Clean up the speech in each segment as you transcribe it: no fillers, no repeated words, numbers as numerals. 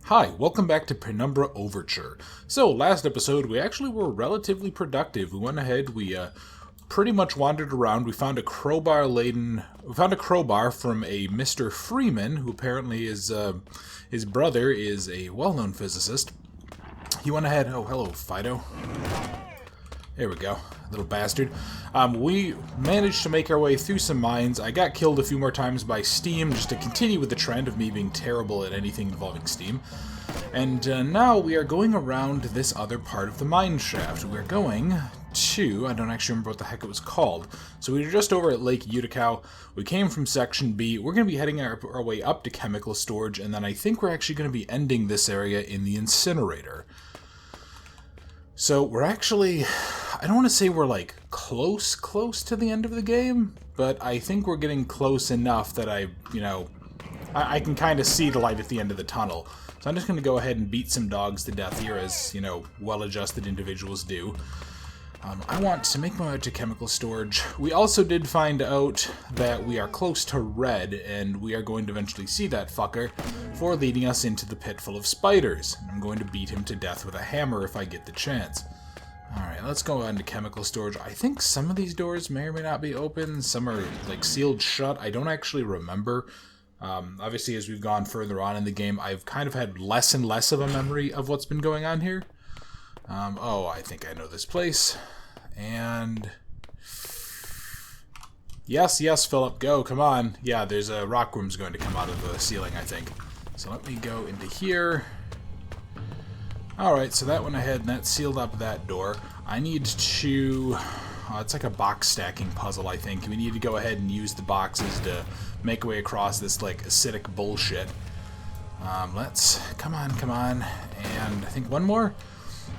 Hi, welcome back to Penumbra Overture. So, last episode, we actually were relatively productive. We went ahead, we pretty much wandered around. We found a crowbar from a Mr. Freeman, who apparently is, his brother is a well-known physicist. He went ahead, oh, hello, Fido. There we go, little bastard. We managed to make our way through some mines. I got killed a few more times by steam, just to continue with the trend of me being terrible at anything involving steam. And now we are going around this other part of the mine shaft. We're going to, I don't actually remember what the heck it was called. So we were just over at Lake Utica. We came from Section B. We're going to be heading our way up to chemical storage, and then I think we're actually going to be ending this area in the incinerator. So we're actually, I don't want to say we're like close to the end of the game, but I think we're getting close enough that I can kind of see the light at the end of the tunnel. So I'm just going to go ahead and beat some dogs to death here, as, well-adjusted individuals do. I want to make my way to chemical storage. We also did find out that we are close to red, and we are going to eventually see that fucker for leading us into the pit full of spiders. I'm going to beat him to death with a hammer if I get the chance. Alright, let's go on to chemical storage. I think some of these doors may or may not be open. Some are, sealed shut. I don't actually remember. Obviously, as we've gone further on in the game, I've kind of had less and less of a memory of what's been going on here. Oh, I think I know this place. And yes, Philip, go, come on. Yeah, there's a rock worm's going to come out of the ceiling, I think. So let me go into here. Alright, so that went ahead and that sealed up that door. I need to... it's like a box stacking puzzle, I think. We need to go ahead and use the boxes to make our way across this, acidic bullshit. Come on. And I think one more?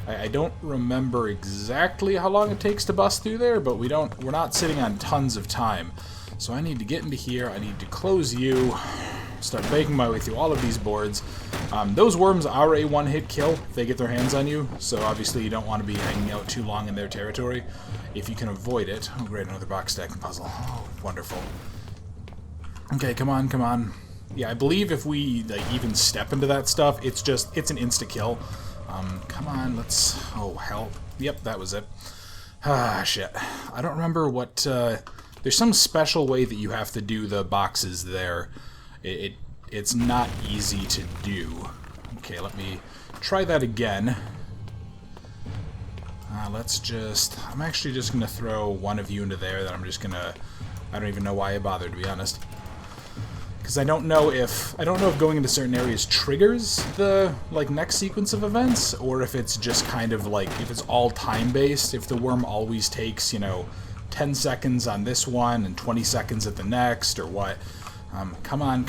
I don't remember exactly how long it takes to bust through there, but we're not sitting on tons of time. So I need to get into here, I need to close you, start making my way through all of these boards. Those worms are a one-hit kill if they get their hands on you, so obviously you don't want to be hanging out too long in their territory if you can avoid it. Oh great, another box stacking puzzle. Oh, wonderful. Okay, come on. Yeah, I believe if we even step into that stuff, it's an insta-kill. Come on, let's... Oh, hell. Yep, that was it. Ah, shit. I don't remember what... There's some special way that you have to do the boxes there. It's not easy to do. Okay, let me try that again. I'm actually just gonna throw one of you into there, then I don't even know why I bothered, to be honest. Because I don't know if going into certain areas triggers the, next sequence of events, or if it's just kind of, if it's all time-based, if the worm always takes, 10 seconds on this one and 20 seconds at the next, or what. Come on.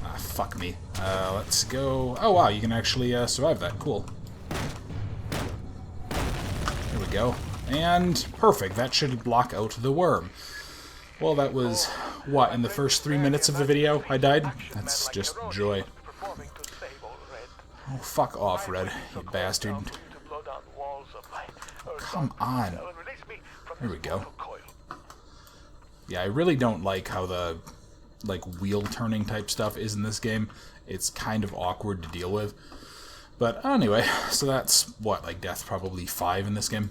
Ah, fuck me. Let's go... Oh, wow, you can actually survive that. Cool. There we go. And perfect. That should block out the worm. Well, that was, what, in the first 3 minutes of the video I died? That's just joy. Oh, fuck off, Red, you bastard. Come on. There we go. Yeah, I really don't like how the, wheel-turning type stuff is in this game. It's kind of awkward to deal with. But anyway, so that's, what, death probably 5 in this game?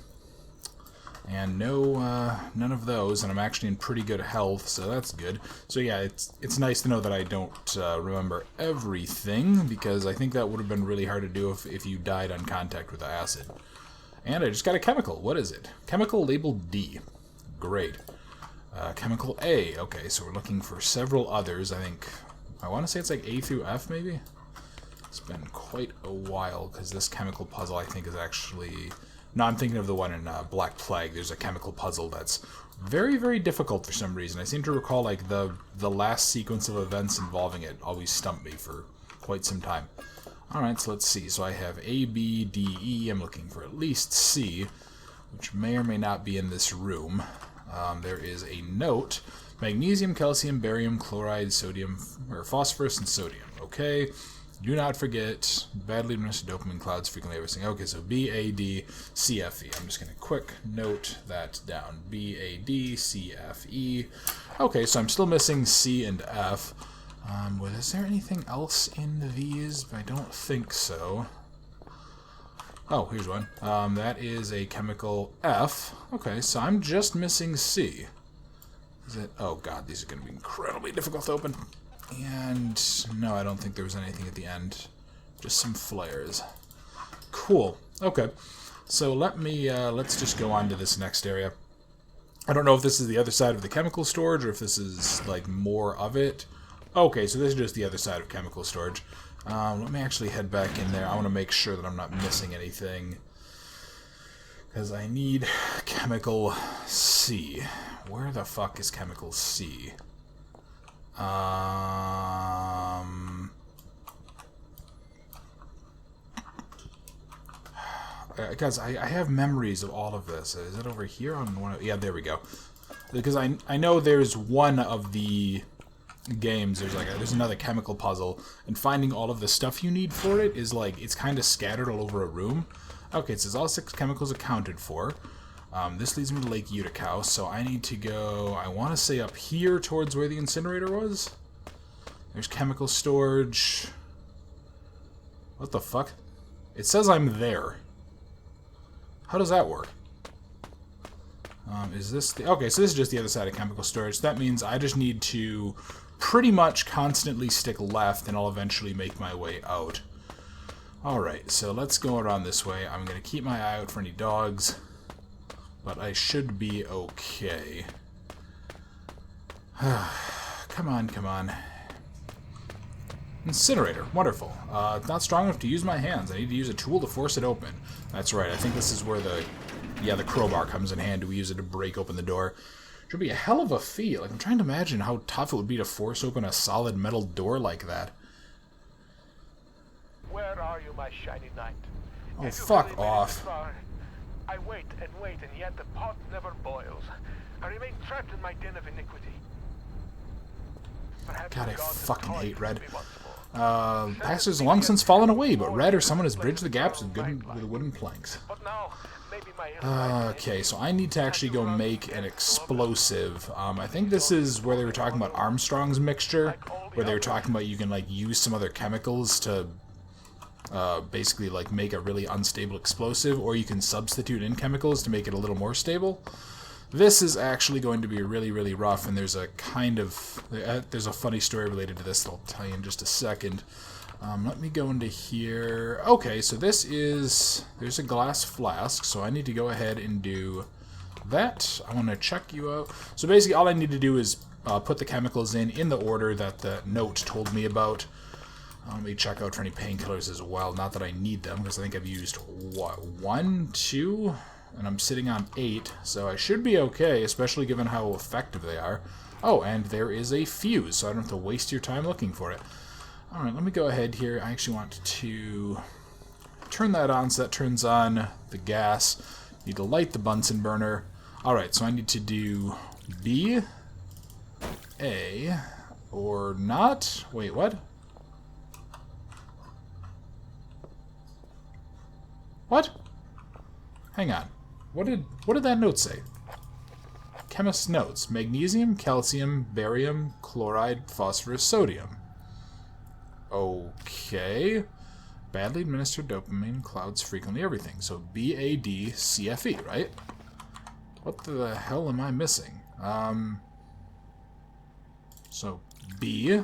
And no, none of those, and I'm actually in pretty good health, so that's good. So yeah, it's nice to know that I don't remember everything, because I think that would have been really hard to do if you died on contact with the acid. And I just got a chemical. What is it? Chemical labeled D. Great. Chemical A. Okay, so we're looking for several others. I want to say it's A through F, maybe? It's been quite a while, because this chemical puzzle, I think, is actually... No, I'm thinking of the one in Black Plague. There's a chemical puzzle that's very, very difficult for some reason. I seem to recall, the last sequence of events involving it always stumped me for quite some time. Alright, so let's see. So I have A, B, D, E. I'm looking for at least C, which may or may not be in this room. There is a note. Magnesium, calcium, barium, chloride, sodium, or phosphorus, and sodium. Okay. Do not forget, badly administered dopamine clouds frequently everything. Okay, so B, A, D, C, F, E. I'm just going to quick note that down. B, A, D, C, F, E. Okay, so I'm still missing C and F. Is there anything else in these? I don't think so. Oh, here's one. That is a chemical F. Okay, so I'm just missing C. Is it? Oh god, these are going to be incredibly difficult to open. And no, I don't think there was anything at the end. Just some flares. Cool. Okay. So let's just go on to this next area. I don't know if this is the other side of the chemical storage or if this is like more of it. Okay, so this is just the other side of chemical storage. Let me actually head back in there. I want to make sure that I'm not missing anything. Because I need chemical C. Where the fuck is chemical C? Guys, I have memories of all of this. Is it over here on one? Yeah, there we go. Because I know there's one of the games. There's another chemical puzzle, and finding all of the stuff you need for it is like it's kind of scattered all over a room. Okay, it says all 6 chemicals accounted for. This leads me to Lake Utica, so I need to go. I want to say up here towards where the incinerator was. There's chemical storage. What the fuck? It says I'm there. How does that work? Is this the... Okay, so this is just the other side of chemical storage. That means I just need to pretty much constantly stick left, and I'll eventually make my way out. Alright, so let's go around this way. I'm going to keep my eye out for any dogs, but I should be okay. Come on, come on. Incinerator. Wonderful. Not strong enough to use my hands. I need to use a tool to force it open. That's right. I think this is where the crowbar comes in handy. We use it to break open the door. Should be a hell of a feat. Like, I'm trying to imagine how tough it would be to force open a solid metal door like that. Where are you, my shiny knight? Oh, fuck off. I wait, and yet the pot never boils. I remain trapped in my den of iniquity. God, I fucking hate Red. Pastors long since fallen away, but Red or someone has bridged the gaps with wooden planks. Okay, so I need to actually go make an explosive. I think this is where they were talking about Armstrong's mixture, where they were talking about you can like use some other chemicals to basically like make a really unstable explosive, or you can substitute in chemicals to make it a little more stable. This is actually going to be really, really rough, and there's a there's a funny story related to this that I'll tell you in just a second. Let me go into here. Okay, so there's a glass flask, so I need to go ahead and do that. I want to check you out. So basically all I need to do is put the chemicals in the order that the note told me about. Let me check out for any painkillers as well. Not that I need them, because I think I've used, what, 1, 2... And I'm sitting on 8, so I should be okay, especially given how effective they are. Oh, and there is a fuse, so I don't have to waste your time looking for it. Alright, let me go ahead here. I actually want to turn that on, so that turns on the gas. Need to light the Bunsen burner. Alright, so I need to do B, A, or not. Wait, what? What? Hang on. What did that note say? Chemist's notes. Magnesium, calcium, barium, chloride, phosphorus, sodium. Okay. Badly administered dopamine clouds frequently everything. So BADCFE, right? What the hell am I missing? So B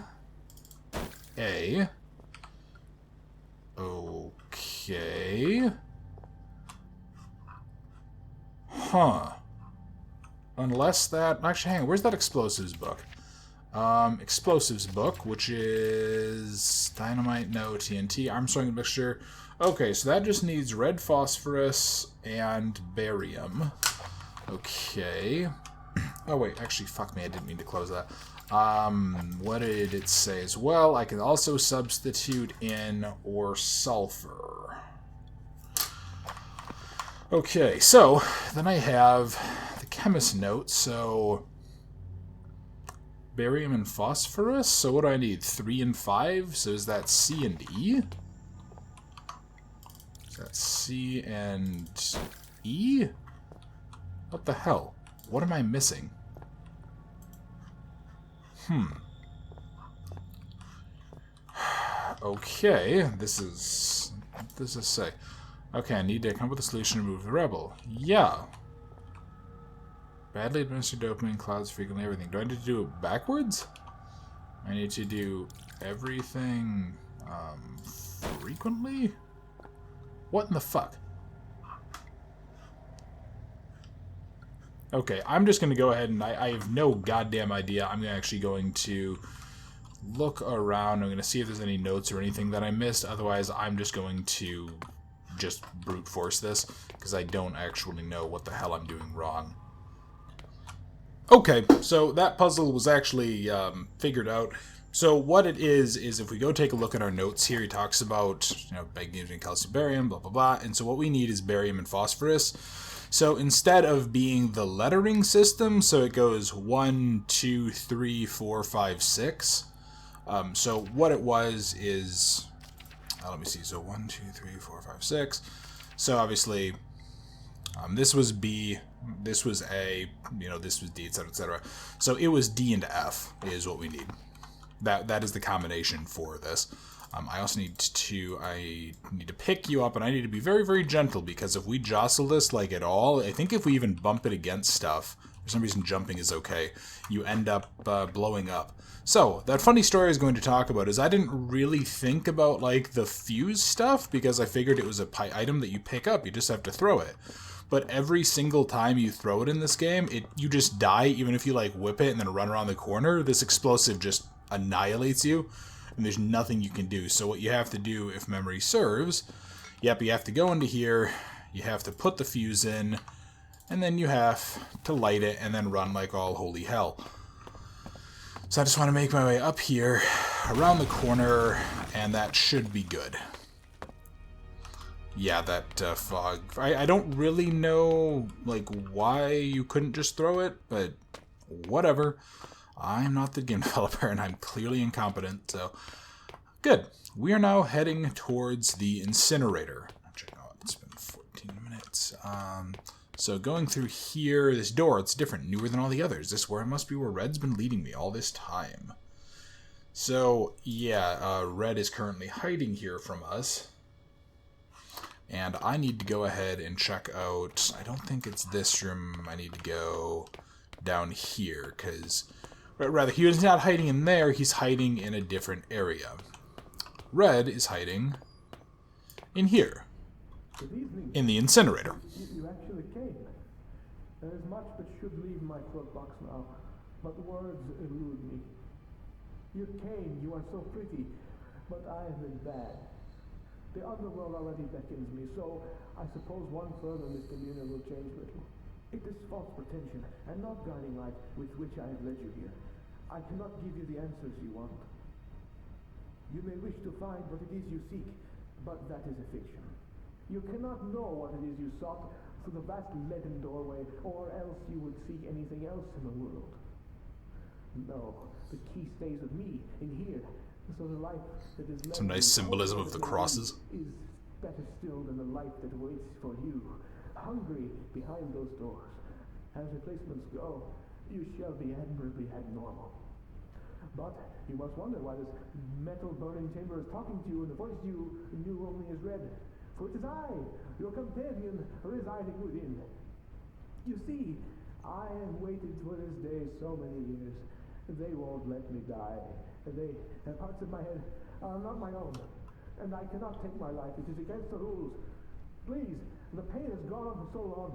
A. Okay. Huh. Unless that... Actually, hang on. Where's that explosives book? Explosives book, which is... Dynamite, no. TNT, Armstrong mixture. Okay, so that just needs red phosphorus and barium. Okay. Oh, wait. Actually, fuck me. I didn't mean to close that. What did it say as well? I can also substitute in or sulfur. Okay, so then I have the chemist note, so barium and phosphorus, so what do I need? 3 and 5, so is that C and E? Is that C and E? What the hell? What am I missing? Okay, this is... What does this say? Okay, I need to come up with a solution to remove the rebel. Yeah. Badly administered dopamine clouds frequently everything. Do I need to do it backwards? I need to do everything frequently? What in the fuck? Okay, I'm just going to go ahead and I have no goddamn idea. I'm actually going to look around. I'm going to see if there's any notes or anything that I missed. Otherwise, I'm just going to just brute force this because I don't actually know what the hell I'm doing wrong. Okay, so that puzzle was actually figured out. So what it is if we go take a look at our notes here, he talks about, magnesium, calcium, barium, blah, blah, blah. And so what we need is barium and phosphorus. So instead of being the lettering system, so it goes 1, 2, 3, 4, 5, 6. So what it was is, let me see, so 1, 2, 3, 4, 5, 6. So obviously, this was B, this was A, this was D, etc., etc. So it was D and F is what we need. That is the combination for this. I also need to pick you up, and I need to be very, very gentle, because if we jostle this like at all, I think if we even bump it against stuff, for some reason jumping is okay, you end up blowing up. So, that funny story I was going to talk about is I didn't really think about, like, the fuse stuff, because I figured it was a item that you pick up, you just have to throw it. But every single time you throw it in this game, you just die, even if you, like, whip it and then run around the corner. This explosive just annihilates you, and there's nothing you can do. So what you have to do, if memory serves, you have to go into here, you have to put the fuse in, and then you have to light it and then run like all holy hell. So I just want to make my way up here, around the corner, and that should be good. Yeah, that fog. I don't really know, like, why you couldn't just throw it, but whatever. I'm not the game developer, and I'm clearly incompetent, so... Good. We are now heading towards the incinerator. Check out, it's been 14 minutes. So going through here, this door, it's different, newer than all the others. This must be where Red's been leading me all this time. So, yeah, Red is currently hiding here from us. And I need to go ahead and check out... I don't think it's this room. I need to go down here, because... Rather, he is not hiding in there, he's hiding in a different area. Red is hiding in here. In the incinerator. You actually came. There is much that should leave my throat box now, but words elude me. You came, you are so pretty, but I have been bad. The underworld already beckons me, so I suppose one further misdemeanor will change little. It is false pretension, and not guiding light with which I have led you here. I cannot give you the answers you want. You may wish to find what it is you seek, but that is a fiction. You cannot know what it is you sought through the vast leaden doorway, or else you would seek anything else in the world. No, the key stays with me, in here, so the life that is led... Some nice symbolism of the crosses. ...is better still than the life that waits for you, hungry behind those doors. As replacements go, you shall be admirably abnormal. But you must wonder why this metal burning chamber is talking to you in the voice you knew only as Red. For it is I, your companion, residing within. You see, I have waited for this day so many years. They won't let me die. They have parts of my head are not my own. And I cannot take my life. It is against the rules. Please, the pain has gone on for so long.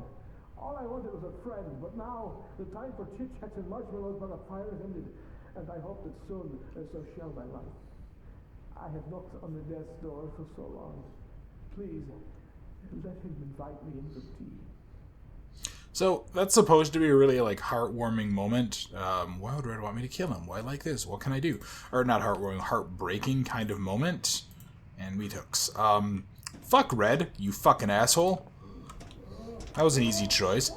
All I wanted was a friend, but now the time for chit-chats and marshmallows by the fire has ended. And I hope that soon so shall my life. I have knocked on the death's door for so long. Please, let him invite me in for tea. So, that's supposed to be a really, like, heartwarming moment. Why would Red want me to kill him? Why like this? What can I do? Or not heartwarming, heartbreaking kind of moment. And meat hooks. Fuck Red, you fucking asshole. That was an easy choice.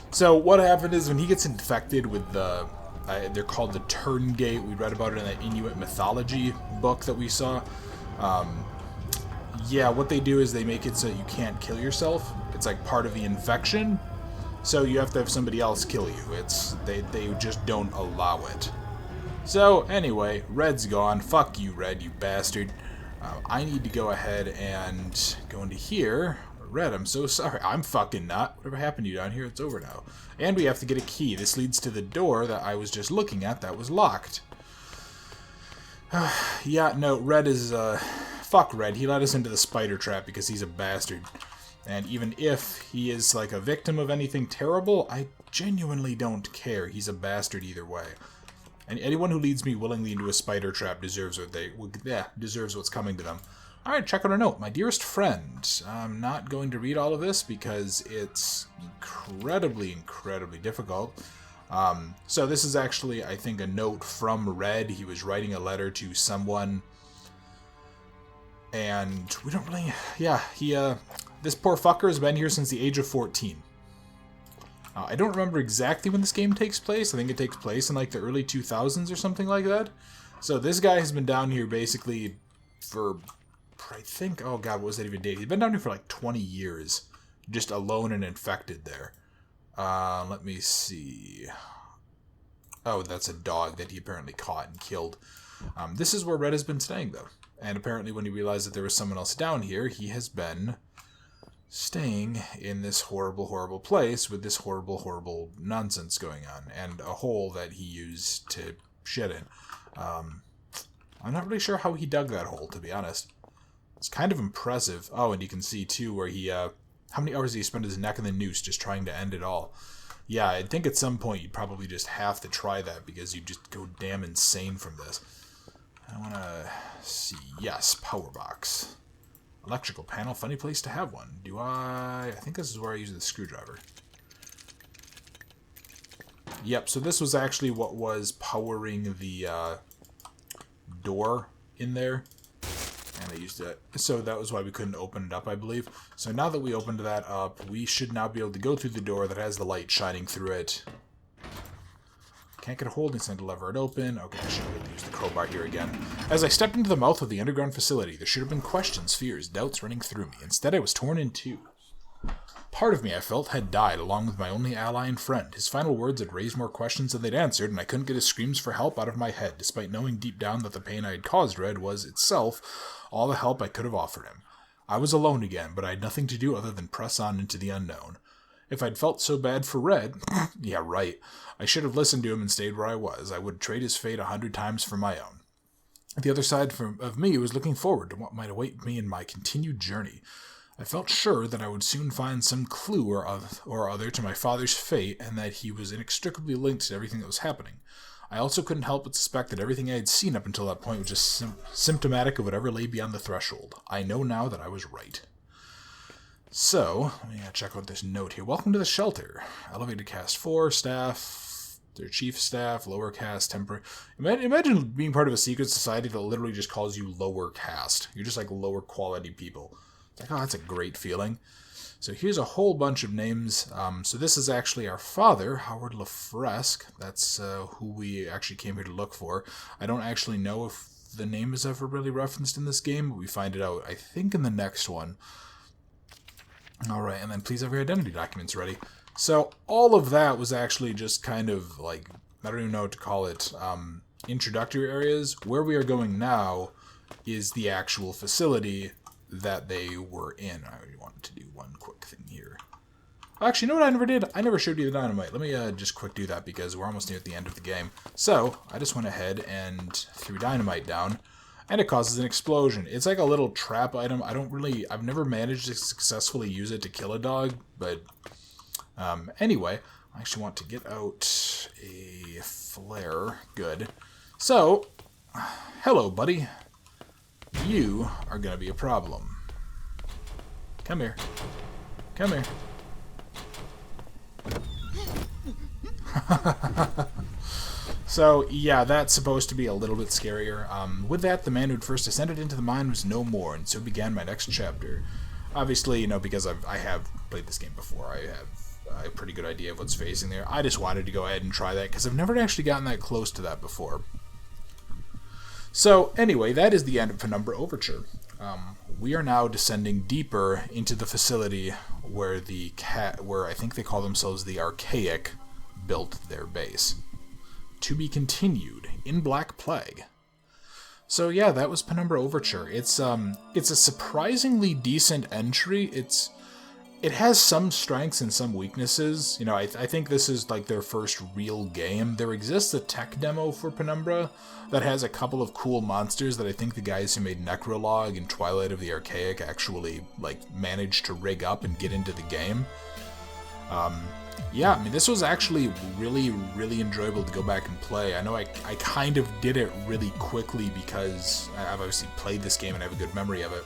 So, what happened is when he gets infected with the... they're called the Turn Gate. We read about it in that Inuit mythology book that we saw. Yeah, what they do is they make it so you can't kill yourself. It's like part of the infection. So you have to have somebody else kill you. They just don't allow it. So, anyway, Red's gone. Fuck you, Red, you bastard. I need to go ahead and go into here. Red, I'm so sorry. I'm fucking not. Whatever happened to you down here, it's over now. And we have to get a key. This leads to the door that I was just looking at that was locked. Yeah, no, Red is, fuck Red. He let us into the spider trap because he's a bastard. And even if he is, like, a victim of anything terrible, I genuinely don't care. He's a bastard either way. And anyone who leads me willingly into a spider trap deserves deserves what's coming to them. Alright, check out our note. My dearest friend, I'm not going to read all of this because it's incredibly, incredibly difficult. So this is actually, I think, a note from Red. He was writing a letter to someone. And we don't really... Yeah, this poor fucker has been here since the age of 14. I don't remember exactly when this game takes place. I think it takes place in like the early 2000s or something like that. So this guy has been down here basically for, I think, oh god, what was that even date? He's been down here for like 20 years. Just alone and infected there. Let me see. Oh, that's a dog that he apparently caught and killed. This is where Red has been staying though. And apparently when he realized that there was someone else down here, he has been staying in this horrible, horrible place with this horrible, horrible nonsense going on, and a hole that he used to shit in. I'm not really sure how he dug that hole, to be honest. It's kind of impressive. Oh, and you can see, too, where he, how many hours did he spend his neck in the noose just trying to end it all? Yeah, I think at some point you'd probably just have to try that, because you just go damn insane from this. I want to see. Yes, power box. Electrical panel, funny place to have one. I think this is where I use the screwdriver. Yep, so this was actually what was powering the door in there. And I used it. So that was why we couldn't open it up, I believe. So now that we opened that up, we should now be able to go through the door that has the light shining through it. Can't get a hold inside to lever it open. Okay, I should be able to use the crowbar here again. As I stepped into the mouth of the underground facility, there should have been questions, fears, doubts running through me. Instead, I was torn in two. Part of me, I felt, had died, along with my only ally and friend. His final words had raised more questions than they'd answered, and I couldn't get his screams for help out of my head, despite knowing deep down that the pain I had caused Red was, itself, all the help I could have offered him. I was alone again, but I had nothing to do other than press on into the unknown. If I'd felt so bad for Red, yeah, right, I should have listened to him and stayed where I was. I would trade his fate 100 times for my own. The other side of me was looking forward to what might await me in my continued journey. I felt sure that I would soon find some clue or other to my father's fate, and that he was inextricably linked to everything that was happening. I also couldn't help but suspect that everything I had seen up until that point was just symptomatic of whatever lay beyond the threshold. I know now that I was right. So, let me check out this note here. Welcome to the shelter. Elevated caste 4, staff, their chief staff, lower caste, temporary. Imagine being part of a secret society that literally just calls you lower caste. You're just like lower quality people. It's like, oh, that's a great feeling. So here's a whole bunch of names. So this is actually our father, Howard LaFresque. That's who we actually came here to look for. I don't actually know if the name is ever really referenced in this game, but we find it out, I think, in the next one. Alright, and then please have your identity documents ready. So all of that was actually just kind of like, I don't even know what to call it, introductory areas. Where we are going now is the actual facility that they were in. I wanted to do one quick thing here. Actually, you know what I never did? I never showed you the dynamite. Let me just quick do that because we're almost near the end of the game. So, I just went ahead and threw dynamite down. And it causes an explosion. It's like a little trap item. I've never managed to successfully use it to kill a dog, but anyway, I actually want to get out a flare. Good. So, hello, buddy. You are going to be a problem. Come here. Come here. So, yeah, that's supposed to be a little bit scarier. With that, the man who'd first descended into the mine was no more, and so began my next chapter. Obviously, you know, because I have played this game before, I have a pretty good idea of what's facing there. I just wanted to go ahead and try that, because I've never actually gotten that close to that before. So, anyway, that is the end of Penumbra Overture. We are now descending deeper into the facility where where I think they call themselves the Archaic built their base. To be continued in Black Plague. So yeah, that was Penumbra Overture. It's a surprisingly decent entry. It has some strengths and some weaknesses. You know, I think this is like their first real game. There exists a tech demo for Penumbra that has a couple of cool monsters that I think the guys who made Necrolog and Twilight of the Archaic actually like managed to rig up and get into the game. Yeah, I mean, this was actually really, really enjoyable to go back and play. I know I kind of did it really quickly because I've obviously played this game and I have a good memory of it.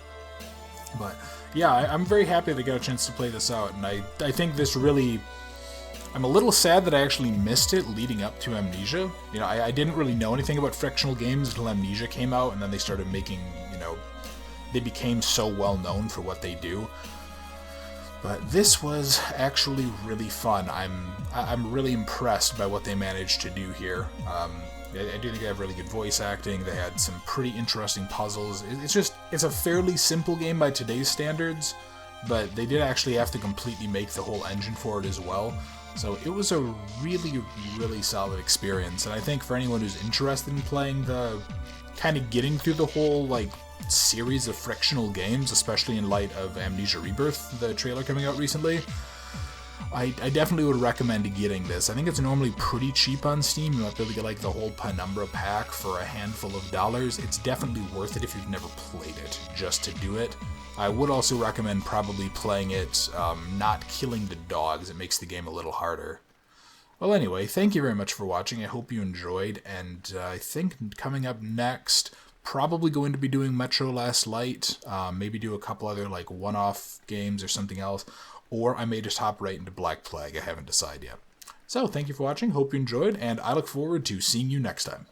But yeah, I'm very happy that I got a chance to play this out, and I think this really... I'm a little sad that I actually missed it leading up to Amnesia. You know, I didn't really know anything about frictional games until Amnesia came out, and then they started making, you know, they became so well known for what they do. But this was actually really fun. I'm really impressed by what they managed to do here. I do think they have really good voice acting. They had some pretty interesting puzzles. It's a fairly simple game by today's standards, but they did actually have to completely make the whole engine for it as well. So it was a really, really solid experience. And I think for anyone who's interested in playing kind of getting through the whole, like, series of frictional games, especially in light of Amnesia Rebirth, the trailer coming out recently, I definitely would recommend getting this. I think it's normally pretty cheap on Steam. You might be able to get like the whole Penumbra pack for a handful of dollars. It's definitely worth it if you've never played it, just to do it. I would also recommend probably playing it not killing the dogs. It makes the game a little harder. Well, anyway, thank you very much for watching. I hope you enjoyed, and I think coming up next, probably going to be doing Metro Last Light, maybe do a couple other like one-off games or something else, or I may just hop right into Black Plague. I haven't decided yet. So, thank you for watching, hope you enjoyed, and I look forward to seeing you next time.